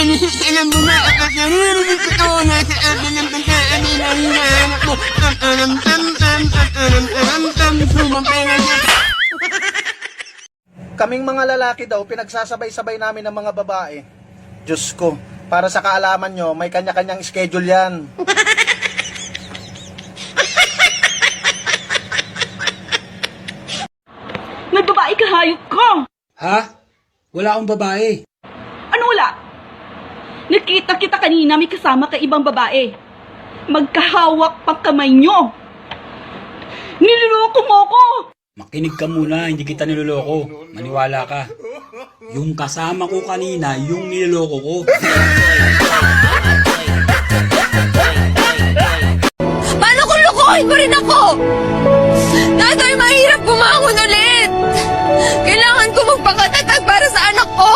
Alam mo na at naririnig ko ito nasa atin ng bantaan ay nahinahanap mo. Sumapera niya. Kaming mga lalaki daw, pinagsasabay-sabay namin ng mga babae. Diyos ko, para sa kaalaman nyo, may kanya-kanyang schedule yan. May babae ka, hayop ko! Ha? Wala akong babae. Ano wala? Nakita kita kanina may kasama ka ibang babae. Magkahawak pang kamay nyo. Niloloko mo ko! Makinig ka muna, hindi kita niloloko. Maniwala ka. Yung kasama ko kanina, yung niloloko ko. Paano kung lukuhin mo rin ako? Tatay, mahirap bumangon ulit. Kailangan ko magpakatatag para sa anak ko.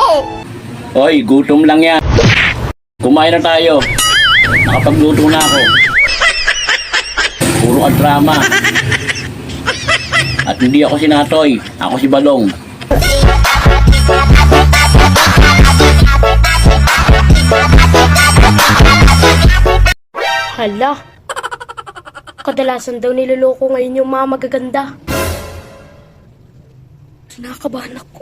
Hoy, gutom lang yan. Kumain na tayo. Nakapagluto na ako. Puro ka drama. At hindi ako si Natoy. Ako si Balong. Hala, kadalasan daw niloloko ngayon yung mga magaganda. Kinakabahan ako.